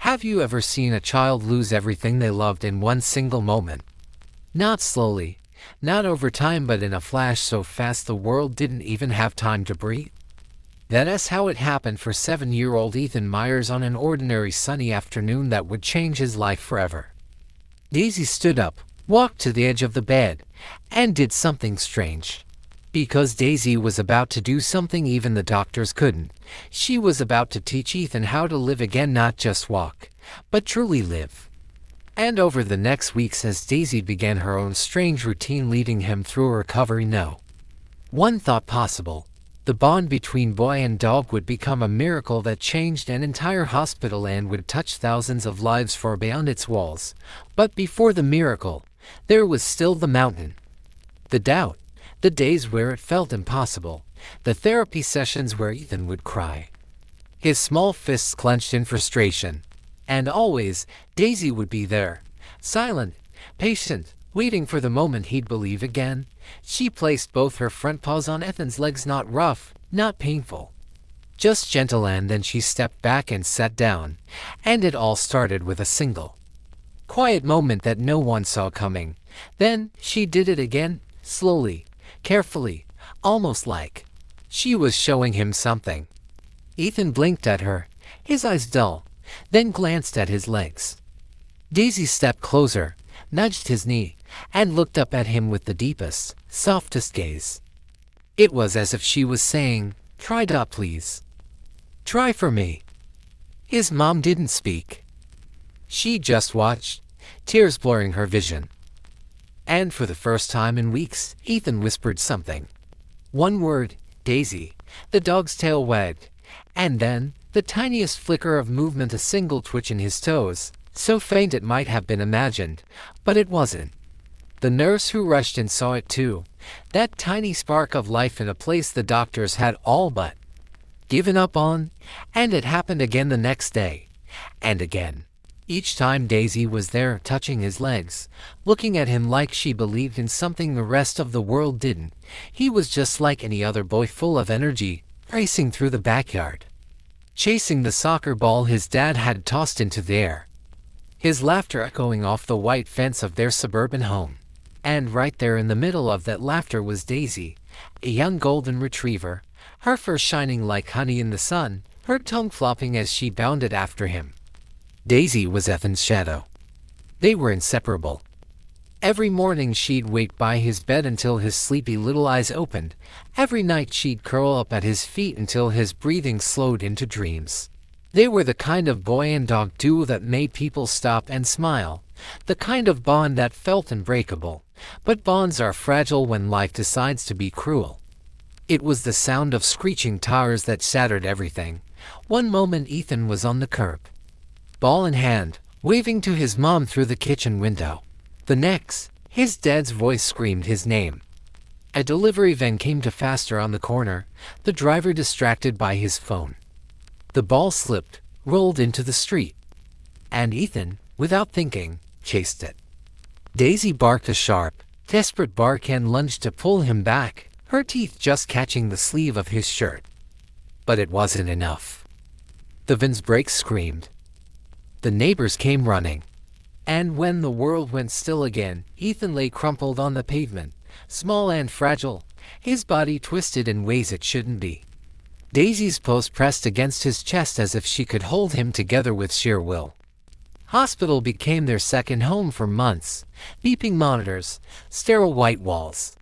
Have you ever seen a child lose everything they loved in one single moment? Not slowly, not over time, but in a flash so fast the world didn't even have time to breathe. That's how it happened for 7-year-old Ethan Myers on an ordinary sunny afternoon that would change his life forever. Daisy stood up, walked to the edge of the bed, and did something strange. Because Daisy was about to do something even the doctors couldn't. She was about to teach Ethan how to live again, not just walk, but truly live. And over the next weeks, as Daisy began her own strange routine leading him through recovery, one thought possible. The bond between boy and dog would become a miracle that changed an entire hospital and would touch thousands of lives far beyond its walls. But before the miracle, there was still the mountain. The doubt, the days where it felt impossible, the therapy sessions where Ethan would cry, his small fists clenched in frustration. And always, Daisy would be there, silent, patient, waiting for the moment he'd believe again. She placed both her front paws on Ethan's legs, not rough, not painful, just gentle, and then she stepped back and sat down. And it all started with a single, quiet moment that no one saw coming. Then she did it again, slowly, carefully, almost like she was showing him something. Ethan blinked at her, his eyes dull, then glanced at his legs. Daisy stepped closer, nudged his knee, and looked up at him with the deepest, softest gaze. It was as if she was saying, "Try that, please. Try for me." His mom didn't speak. She just watched, tears blurring her vision. And for the first time in weeks, Ethan whispered something. One word, Daisy. The dog's tail wagged. And then, the tiniest flicker of movement, a single twitch in his toes, so faint it might have been imagined, but it wasn't. The nurse who rushed in saw it too, that tiny spark of life in a place the doctors had all but given up on. And it happened again the next day, and again. Each time Daisy was there, touching his legs, looking at him like she believed in something the rest of the world didn't. He was just like any other boy, full of energy, racing through the backyard, chasing the soccer ball his dad had tossed into the air, his laughter echoing off the white fence of their suburban home. And right there in the middle of that laughter was Daisy, a young golden retriever, her fur shining like honey in the sun, her tongue flopping as she bounded after him. Daisy was Ethan's shadow. They were inseparable. Every morning she'd wait by his bed until his sleepy little eyes opened. Every night she'd curl up at his feet until his breathing slowed into dreams. They were the kind of boy and dog duo that made people stop and smile, the kind of bond that felt unbreakable. But bonds are fragile when life decides to be cruel. It was the sound of screeching tires that shattered everything. One moment Ethan was on the curb, ball in hand, waving to his mom through the kitchen window. The next, his dad's voice screamed his name. A delivery van came to faster on the corner, the driver distracted by his phone. The ball slipped, rolled into the street, and Ethan, without thinking, chased it. Daisy barked a sharp, desperate bark and lunged to pull him back, her teeth just catching the sleeve of his shirt. But it wasn't enough. The van's brakes screamed. The neighbors came running. And when the world went still again, Ethan lay crumpled on the pavement, small and fragile, his body twisted in ways it shouldn't be. Daisy's pose pressed against his chest as if she could hold him together with sheer will. Hospital became their second home for months. Beeping monitors, sterile white walls,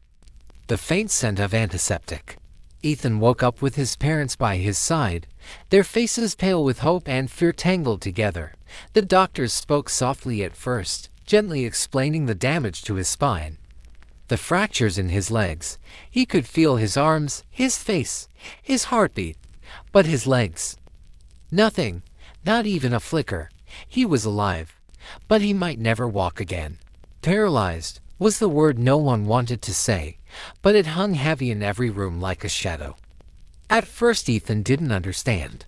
the faint scent of antiseptic. Ethan woke up with his parents by his side, their faces pale with hope and fear tangled together. The doctors spoke softly at first, gently explaining the damage to his spine, the fractures in his legs. He could feel his arms, his face, his heartbeat. But his legs, nothing, not even a flicker. He was alive, but he might never walk again. Paralyzed was the word no one wanted to say, but it hung heavy in every room like a shadow. At first Ethan didn't understand.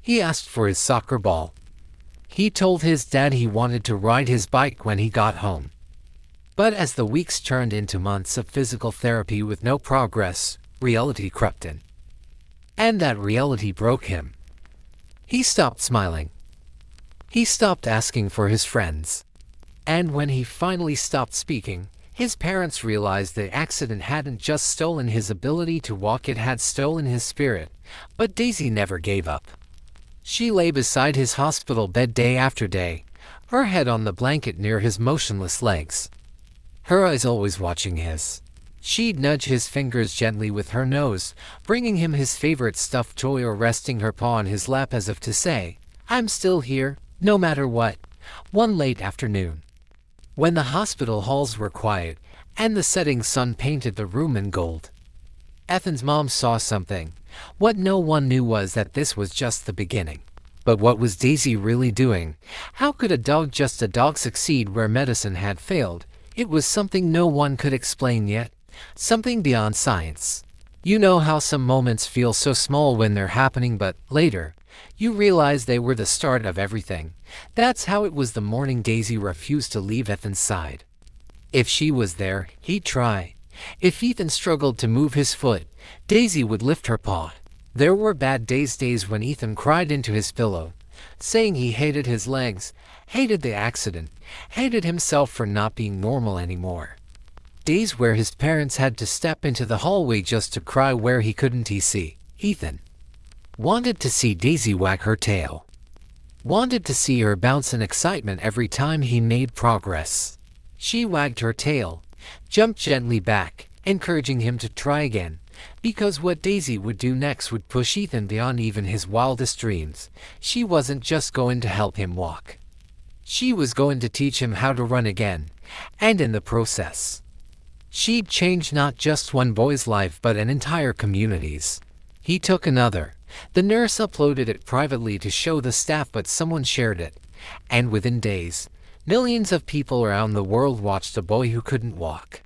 He asked for his soccer ball. He told his dad he wanted to ride his bike when he got home. But as the weeks turned into months of physical therapy with no progress, reality crept in. And that reality broke him. He stopped smiling. He stopped asking for his friends. And when he finally stopped speaking, his parents realized the accident hadn't just stolen his ability to walk, it had stolen his spirit. But Daisy never gave up. She lay beside his hospital bed day after day, her head on the blanket near his motionless legs, her eyes always watching his. She'd nudge his fingers gently with her nose, bringing him his favorite stuffed toy or resting her paw on his lap as if to say, "I'm still here, no matter what." One late afternoon, when the hospital halls were quiet and the setting sun painted the room in gold, Ethan's mom saw something. What no one knew was that this was just the beginning. But what was Daisy really doing? How could just a dog succeed where medicine had failed? It was something no one could explain yet. Something beyond science. You know how some moments feel so small when they're happening, but later, you realize they were the start of everything. That's how it was the morning Daisy refused to leave Ethan's side. If she was there, he'd try. If Ethan struggled to move his foot, Daisy would lift her paw. There were bad days when Ethan cried into his pillow, saying he hated his legs, hated the accident, hated himself for not being normal anymore. Days where his parents had to step into the hallway just to cry where he couldn't see. Ethan wanted to see Daisy wag her tail. Wanted to see her bounce in excitement every time he made progress. She wagged her tail, jumped gently back, encouraging him to try again, because what Daisy would do next would push Ethan beyond even his wildest dreams. She wasn't just going to help him walk. She was going to teach him how to run again, and in the process, she'd change not just one boy's life but an entire community's. He took another. The nurse uploaded it privately to show the staff, but someone shared it, and within days, millions of people around the world watched a boy who couldn't walk,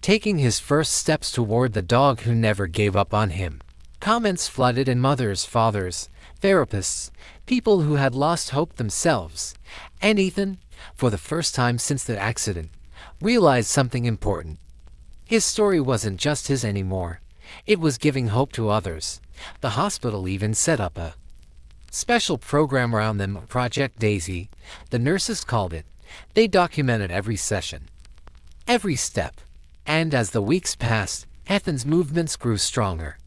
taking his first steps toward the dog who never gave up on him. Comments flooded in, mothers, fathers, therapists, people who had lost hope themselves. And Ethan, for the first time since the accident, realized something important. His story wasn't just his anymore. It was giving hope to others. The hospital even set up a special program around them, Project Daisy, the nurses called it. They documented every session, every step. And as the weeks passed, Ethan's movements grew stronger.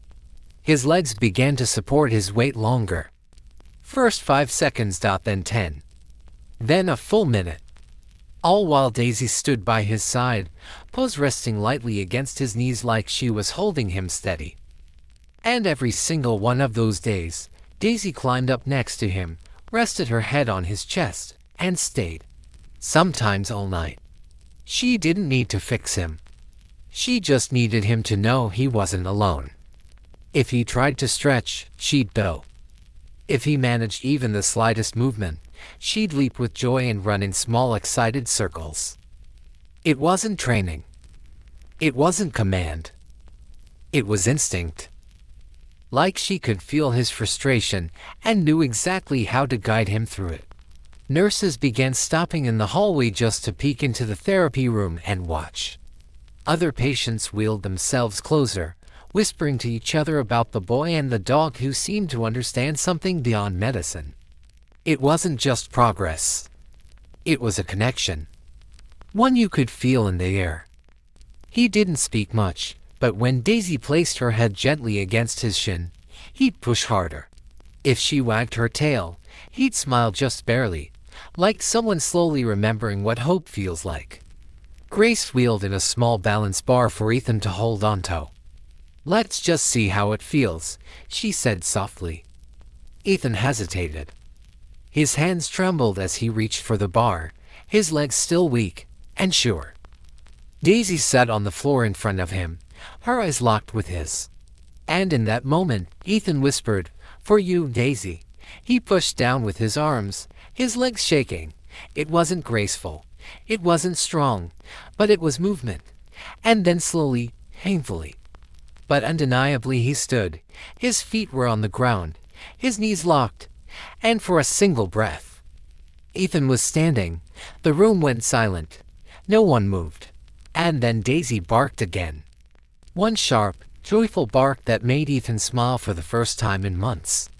His legs began to support his weight longer. First 5 seconds, then 10. Then a full minute. All while Daisy stood by his side, paws resting lightly against his knees like she was holding him steady. And every single one of those days, Daisy climbed up next to him, rested her head on his chest, and stayed. Sometimes all night. She didn't need to fix him. She just needed him to know he wasn't alone. If he tried to stretch, she'd go. If he managed even the slightest movement, she'd leap with joy and run in small excited circles. It wasn't training. It wasn't command. It was instinct. Like she could feel his frustration and knew exactly how to guide him through it. Nurses began stopping in the hallway just to peek into the therapy room and watch. Other patients wheeled themselves closer, whispering to each other about the boy and the dog who seemed to understand something beyond medicine. It wasn't just progress. It was a connection. One you could feel in the air. He didn't speak much, but when Daisy placed her head gently against his shin, he'd push harder. If she wagged her tail, he'd smile just barely, like someone slowly remembering what hope feels like. Grace wheeled in a small balance bar for Ethan to hold onto. "Let's just see how it feels," she said softly. Ethan hesitated. His hands trembled as he reached for the bar, his legs still weak and sure. Daisy sat on the floor in front of him, her eyes locked with his. And in that moment, Ethan whispered, "For you, Daisy." He pushed down with his arms, his legs shaking. It wasn't graceful. It wasn't strong, but it was movement. And then slowly, painfully, but undeniably he stood. His feet were on the ground, his knees locked, and for a single breath, Ethan was standing. The room went silent. No one moved. And then Daisy barked again. One sharp, joyful bark that made Ethan smile for the first time in months.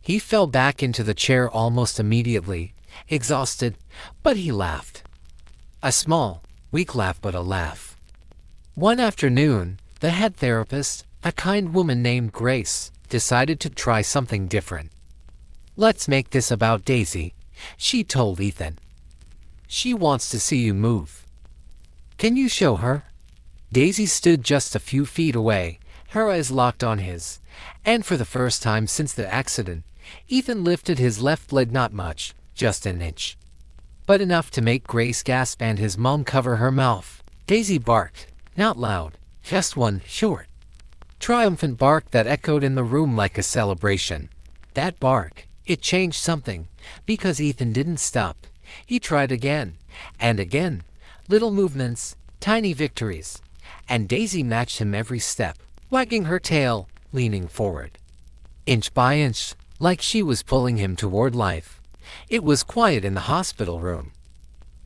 He fell back into the chair almost immediately, exhausted, but he laughed. A small, weak laugh, but a laugh. One afternoon, the head therapist, a kind woman named Grace, decided to try something different. "Let's make this about Daisy," she told Ethan. "She wants to see you move. Can you show her?" Daisy stood just a few feet away, her eyes locked on his, and for the first time since the accident, Ethan lifted his left leg, not much, just an inch, but enough to make Grace gasp and his mom cover her mouth. Daisy barked, not loud, just one short, triumphant bark that echoed in the room like a celebration. That bark, it changed something, because Ethan didn't stop. He tried again, and again, little movements, tiny victories, and Daisy matched him every step, wagging her tail, leaning forward, inch by inch, like she was pulling him toward life. It was quiet in the hospital room.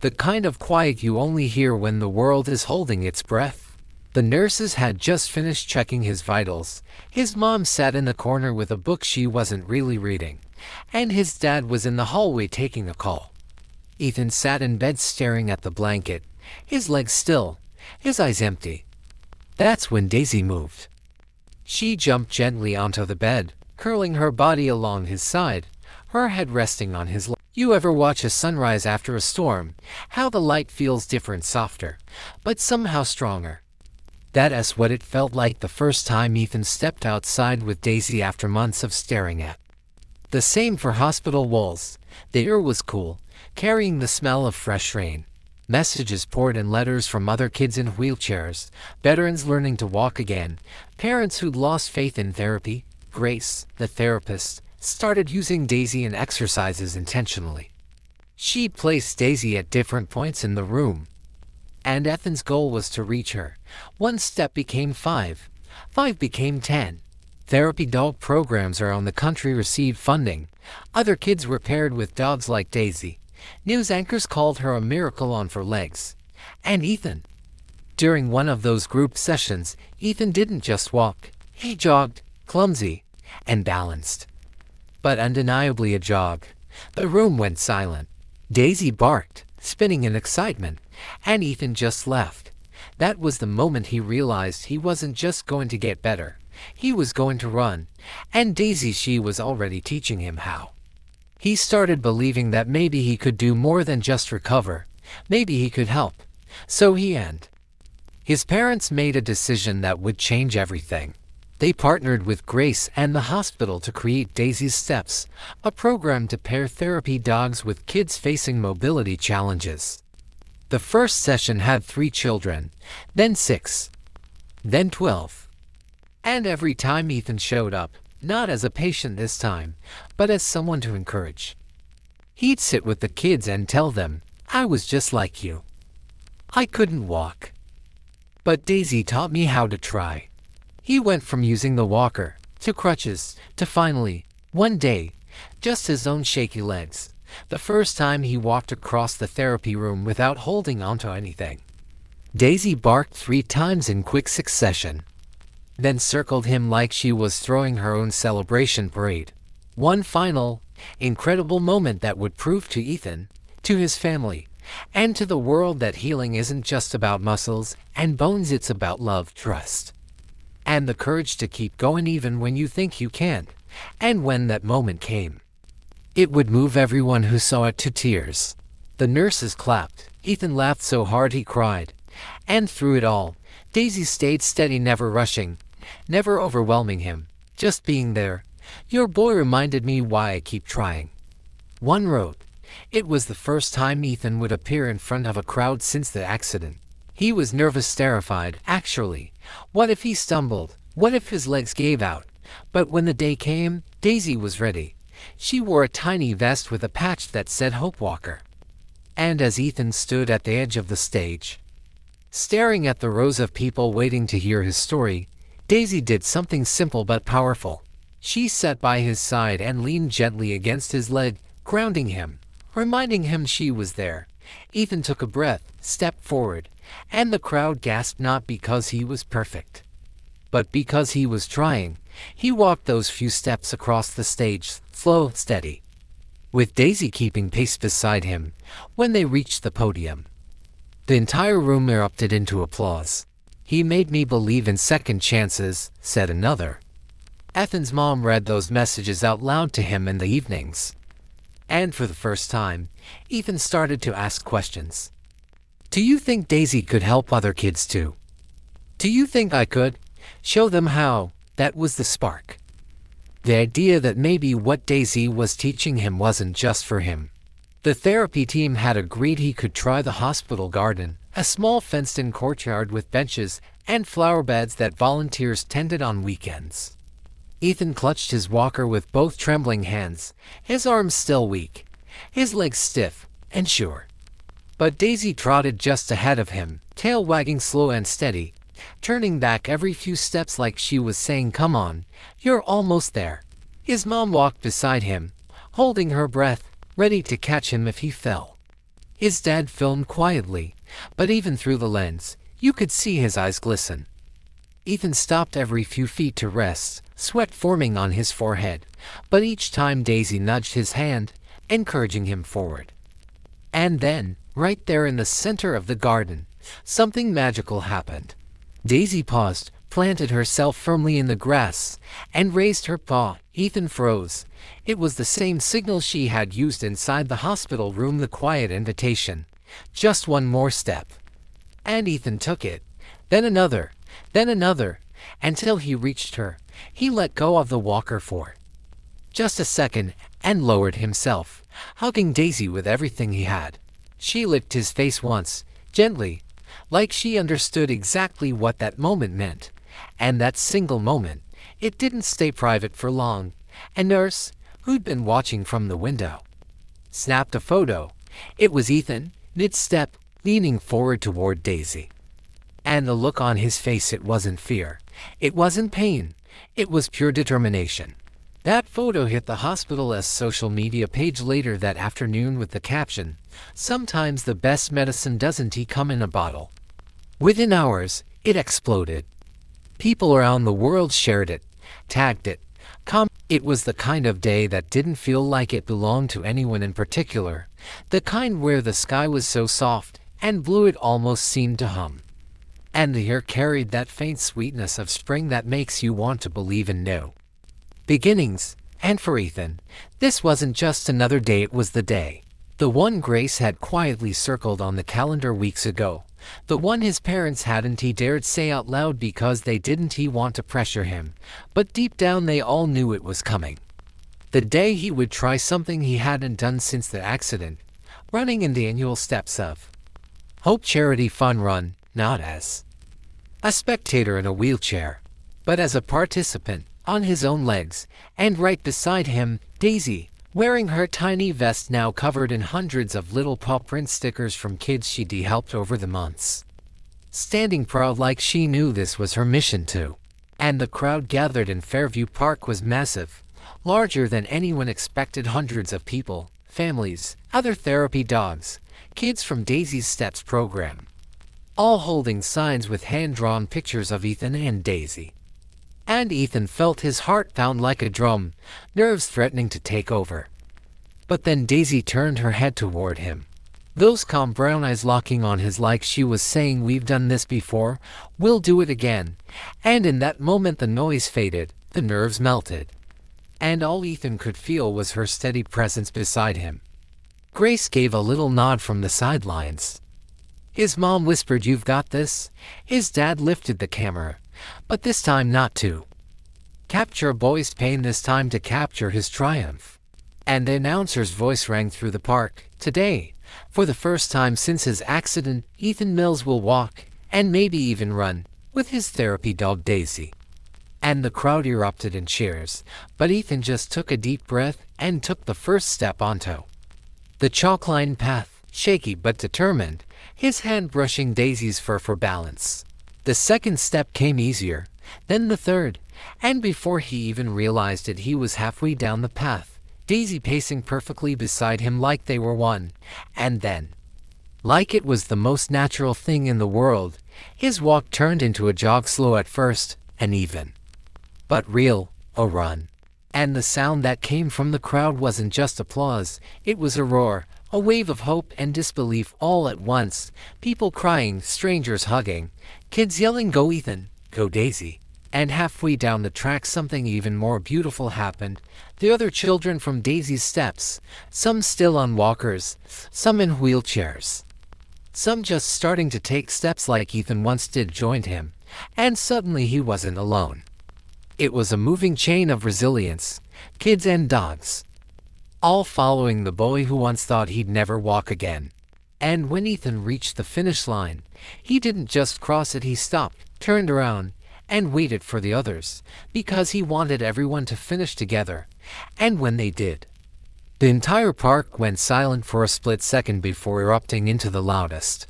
The kind of quiet you only hear when the world is holding its breath. The nurses had just finished checking his vitals. His mom sat in the corner with a book she wasn't really reading, and his dad was in the hallway taking a call. Ethan sat in bed staring at the blanket, his legs still, his eyes empty. That's when Daisy moved. She jumped gently onto the bed, curling her body along his side, her head resting on his leg. You ever watch a sunrise after a storm? How the light feels different, softer, but somehow stronger. That's what it felt like the first time Ethan stepped outside with Daisy after months of staring at. The same for hospital walls. The air was cool, carrying the smell of fresh rain. Messages poured in, letters from other kids in wheelchairs, veterans learning to walk again, parents who'd lost faith in therapy. Grace, the therapist, started using Daisy in exercises intentionally. She'd place Daisy at different points in the room, and Ethan's goal was to reach her. One step became 5, 5 became 10. Therapy dog programs around the country received funding. Other kids were paired with dogs like Daisy. News anchors called her a miracle on 4 legs. And Ethan. During one of those group sessions, Ethan didn't just walk. He jogged, clumsy and balanced, but undeniably a jog. The room went silent. Daisy barked, spinning in excitement, and Ethan just laughed. That was the moment he realized he wasn't just going to get better. He was going to run, and Daisy, she was already teaching him how. He started believing that maybe he could do more than just recover. Maybe he could help. So he and his parents made a decision that would change everything. They partnered with Grace and the hospital to create Daisy's Steps, a program to pair therapy dogs with kids facing mobility challenges. The first session had 3 children, then 6, then 12. And every time Ethan showed up, not as a patient this time, but as someone to encourage. He'd sit with the kids and tell them, "I was just like you. I couldn't walk, but Daisy taught me how to try." He went from using the walker, to crutches, to finally, one day, just his own shaky legs. The first time he walked across the therapy room without holding onto anything. Daisy barked 3 times in quick succession, then circled him like she was throwing her own celebration parade. One final, incredible moment that would prove to Ethan, to his family, and to the world that healing isn't just about muscles and bones, it's about love, trust, and the courage to keep going even when you think you can't. And when that moment came, it would move everyone who saw it to tears. The nurses clapped. Ethan laughed so hard he cried. And through it all, Daisy stayed steady, never rushing, never overwhelming him, just being there. "Your boy reminded me why I keep trying," one wrote. It was the first time Ethan would appear in front of a crowd since the accident. He was nervous, terrified, actually. What if he stumbled? What if his legs gave out? But when the day came, Daisy was ready. She wore a tiny vest with a patch that said Hope Walker. And as Ethan stood at the edge of the stage, staring at the rows of people waiting to hear his story, Daisy did something simple but powerful. She sat by his side and leaned gently against his leg, grounding him, reminding him she was there. Ethan took a breath, stepped forward, and the crowd gasped, not because he was perfect, but because he was trying. He walked those few steps across the stage, slow, steady, with Daisy keeping pace beside him. When they reached the podium, the entire room erupted into applause. "He made me believe in second chances," said another. Ethan's mom read those messages out loud to him in the evenings. And for the first time, Ethan started to ask questions. "Do you think Daisy could help other kids too? Do you think I could show them how?" That was the spark. The idea that maybe what Daisy was teaching him wasn't just for him. The therapy team had agreed he could try the hospital garden, a small fenced-in courtyard with benches and flower beds that volunteers tended on weekends. Ethan clutched his walker with both trembling hands, his arms still weak, his legs stiff and sure. But Daisy trotted just ahead of him, tail wagging slow and steady, turning back every few steps like she was saying, "Come on, you're almost there." His mom walked beside him, holding her breath, ready to catch him if he fell. His dad filmed quietly, but even through the lens, you could see his eyes glisten. Ethan stopped every few feet to rest, sweat forming on his forehead, but each time Daisy nudged his hand, encouraging him forward. And then, right there in the center of the garden, something magical happened. Daisy paused, planted herself firmly in the grass, and raised her paw. Ethan froze. It was the same signal she had used inside the hospital room, the quiet invitation. Just one more step. And Ethan took it, then another, until he reached her. He let go of the walker for just a second and lowered himself, hugging Daisy with everything he had. She licked his face once, gently, like she understood exactly what that moment meant. And that single moment, it didn't stay private for long. A nurse, who'd been watching from the window, snapped a photo. It was Ethan, mid-step, leaning forward toward Daisy. And the look on his face, it wasn't fear. It wasn't pain. It was pure determination. That photo hit the hospital's social media page later that afternoon with the caption, "Sometimes the best medicine doesn't come in a bottle." Within hours, it exploded. People around the world shared it, tagged it, It was the kind of day that didn't feel like it belonged to anyone in particular, the kind where the sky was so soft and blue it almost seemed to hum. And the air carried that faint sweetness of spring that makes you want to believe in new beginnings. And for Ethan, this wasn't just another day, it was the day. The one Grace had quietly circled on the calendar weeks ago. The one his parents hadn't dared say out loud because they didn't want to pressure him, but deep down they all knew it was coming. The day he would try something he hadn't done since the accident, running in the annual steps of Hope Charity Fun Run, not as a spectator in a wheelchair, but as a participant, on his own legs, and right beside him, Daisy, wearing her tiny vest now covered in hundreds of little Pawprint stickers from kids she'd helped over the months. Standing proud like she knew this was her mission too. And the crowd gathered in Fairview Park was massive, larger than anyone expected. Hundreds of people, families, other therapy dogs, kids from Daisy's Steps program, all holding signs with hand-drawn pictures of Ethan and Daisy. And Ethan felt his heart pound like a drum, nerves threatening to take over. But then Daisy turned her head toward him, those calm brown eyes locking on his like she was saying, "We've done this before, we'll do it again." And in that moment the noise faded, the nerves melted, and all Ethan could feel was her steady presence beside him. Grace gave a little nod from the sidelines. His mom whispered, "You've got this." His dad lifted the camera, but this time not to capture a boy's pain, this time to capture his triumph. And the announcer's voice rang through the park. "Today, for the first time since his accident, Ethan Mills will walk, and maybe even run, with his therapy dog Daisy." And the crowd erupted in cheers, but Ethan just took a deep breath and took the first step onto the chalk-lined path, shaky but determined, his hand brushing Daisy's fur for balance. The second step came easier, then the third, and before he even realized it, he was halfway down the path, Daisy pacing perfectly beside him like they were one. And then, like it was the most natural thing in the world, his walk turned into a jog, slow at first, and even, but real, a run. And the sound that came from the crowd wasn't just applause, it was a roar, a wave of hope and disbelief all at once. People crying, strangers hugging, kids yelling, "Go Ethan, go Daisy." And halfway down the track something even more beautiful happened. The other children from Daisy's steps, some still on walkers, some in wheelchairs, some just starting to take steps like Ethan once did, joined him. And suddenly he wasn't alone. It was a moving chain of resilience, kids and dogs, all following the boy who once thought he'd never walk again. And when Ethan reached the finish line, he didn't just cross it, he stopped, turned around, and waited for the others, because he wanted everyone to finish together. And when they did, the entire park went silent for a split second before erupting into the loudest,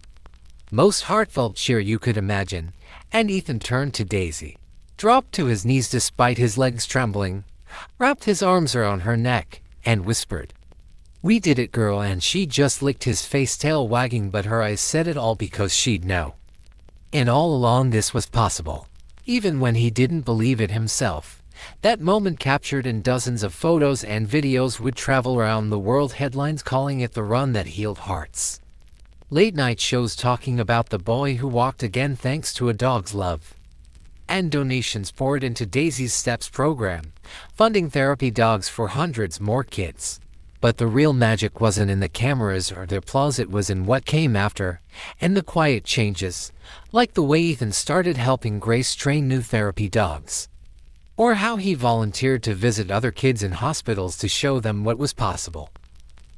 most heartfelt cheer you could imagine. And Ethan turned to Daisy, dropped to his knees despite his legs trembling, wrapped his arms around her neck, and whispered, "We did it, girl." And she just licked his face, tail wagging, but her eyes said it all, because she'd know. And all along this was possible, even when he didn't believe it himself. That moment, captured in dozens of photos and videos, would travel around the world, headlines calling it the run that healed hearts, late-night shows talking about the boy who walked again thanks to a dog's love, and donations poured into Daisy's Steps program, funding therapy dogs for hundreds more kids. But the real magic wasn't in the cameras or the applause, it was in what came after, and the quiet changes, like the way Ethan started helping Grace train new therapy dogs, or how he volunteered to visit other kids in hospitals to show them what was possible,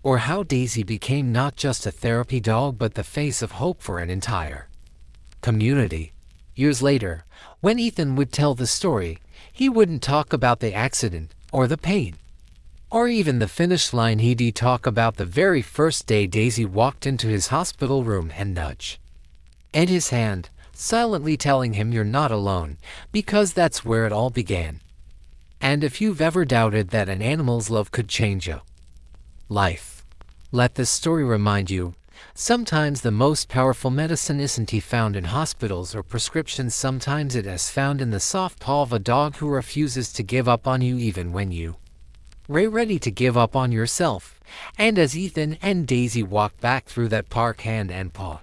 or how Daisy became not just a therapy dog but the face of hope for an entire community. Years later, when Ethan would tell the story, he wouldn't talk about the accident, or the pain, or even the finish line. He'd talk about the very first day Daisy walked into his hospital room and nudge at his hand, silently telling him, "You're not alone," because that's where it all began. And if you've ever doubted that an animal's love could change a life, let this story remind you. Sometimes the most powerful medicine isn't found in hospitals or prescriptions. Sometimes it is found in the soft paw of a dog who refuses to give up on you even when you are ready to give up on yourself. And as Ethan and Daisy walked back through that park hand and paw